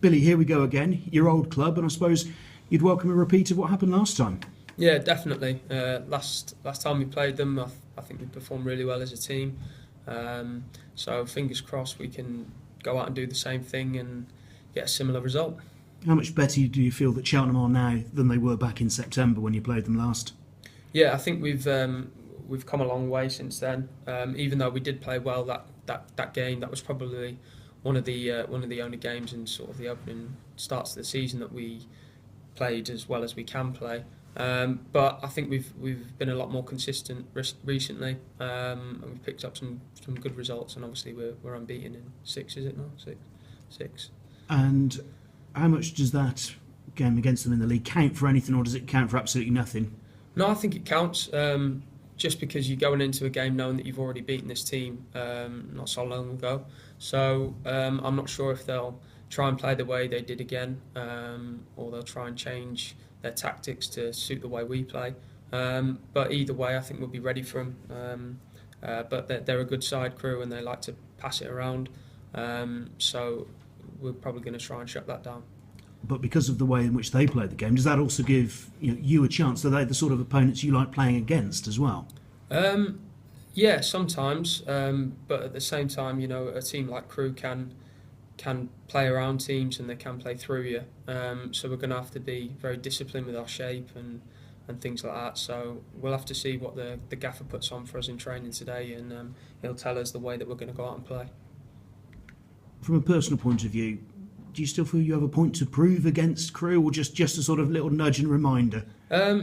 Billy, here we go again. Your old club, and I suppose you'd welcome a repeat of what happened last time. Yeah, definitely. Last time we played them, I think we performed really well as a team. So fingers crossed we can go out and do the same thing and get a similar result. How much better do you feel that Cheltenham are now than they were back in September when you played them last? Yeah, I think we've come a long way since then. Even though we did play well that game, that was probably one of the only games in sort of the opening starts of the season that we played as well as we can play. But I think we've been a lot more consistent recently, and we've picked up some good results. And obviously we're unbeaten in 6, is it not? Six. And how much does that game against them in the league count for anything, or does it count for absolutely nothing? No, I think it counts. Just because you're going into a game knowing that you've already beaten this team not so long ago. So I'm not sure if they'll try and play the way they did again, or they'll try and change their tactics to suit the way we play. But either way, I think we'll be ready for them. But they're a good side, Crewe, and they like to pass it around. So we're probably going to try and shut that down. But because of the way in which they played the game, does that also give you a chance? Are they the sort of opponents you like playing against as well? Yeah, sometimes. But at the same time, a team like Crewe can play around teams and they can play through you. So we're going to have to be very disciplined with our shape and things like that. So we'll have to see what the gaffer puts on for us in training today, and he'll tell us the way that we're going to go out and play. From a personal point of view, do you still feel you have a point to prove against Crewe, or just a sort of little nudge and reminder?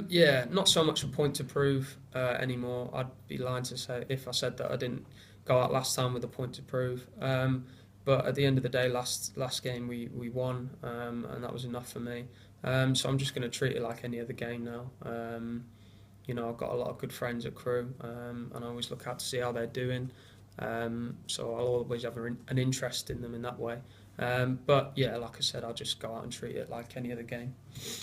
Yeah, not so much a point to prove anymore. I'd be lying to say if I said that I didn't go out last time with a point to prove. But at the end of the day, last game we won, and that was enough for me. So I'm just going to treat it like any other game now. I've got a lot of good friends at Crewe, and I always look out to see how they're doing. So I'll always have an interest in them in that way. But yeah, like I said, I'll just go out and treat it like any other game.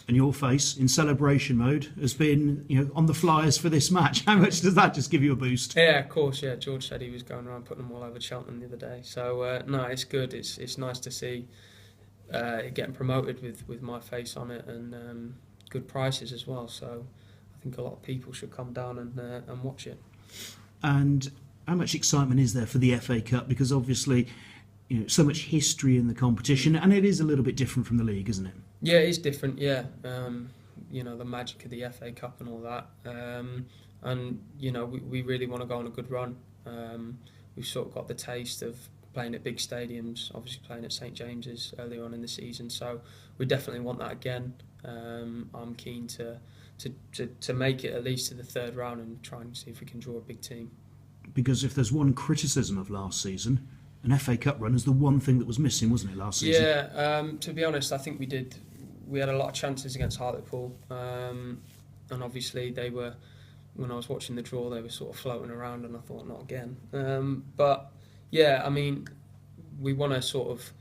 And your face in celebration mode has been, on the flyers for this match. How much does that just give you a boost? Yeah, of course. Yeah, George said he was going around putting them all over Cheltenham the other day. So no, it's good. It's nice to see it getting promoted with my face on it, and good prices as well. So I think a lot of people should come down and watch it. And how much excitement is there for the FA Cup? Because obviously, so much history in the competition, and it is a little bit different from the league, isn't it? Yeah, it is different. Yeah, the magic of the FA Cup and all that, and we really want to go on a good run. We've sort of got the taste of playing at big stadiums, obviously playing at St James's earlier on in the season, so we definitely want that again. I'm keen to make it at least to the third round and try and see if we can draw a big team. Because if there's one criticism of last season, an FA Cup run is the one thing that was missing, wasn't it, last season? Yeah, to be honest, I think we had a lot of chances against Hartlepool, and obviously when I was watching the draw, they were sort of floating around, and I thought, not again. But yeah, I mean, we want to sort of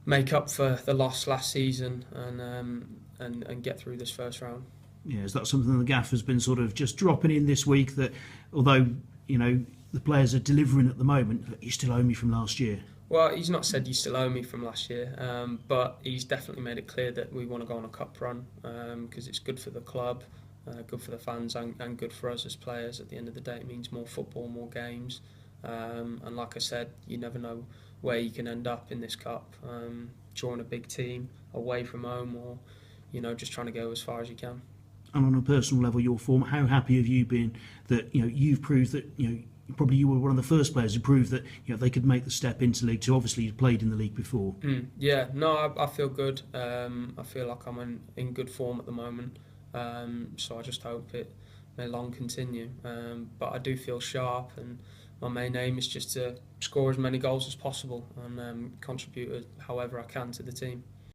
make up for the loss last season and get through this first round. Yeah, is that something the gaffer's been sort of just dropping in this week, that although, the players are delivering at the moment, you still owe me from last year? Well, he's not said you still owe me from last year, but he's definitely made it clear that we want to go on a cup run, because it's good for the club, good for the fans, and good for us as players. At the end of the day, it means more football, more games, and like I said, you never know where you can end up in this cup, drawing a big team away from home, or just trying to go as far as you can. And on a personal level, your form, how happy have you been that you've proved that probably you were one of the first players who proved that they could make the step into League Two. Obviously, you played in the league before. Yeah, no, I feel good. I feel like I'm in good form at the moment. So I just hope it may long continue. But I do feel sharp, and my main aim is just to score as many goals as possible and contribute however I can to the team.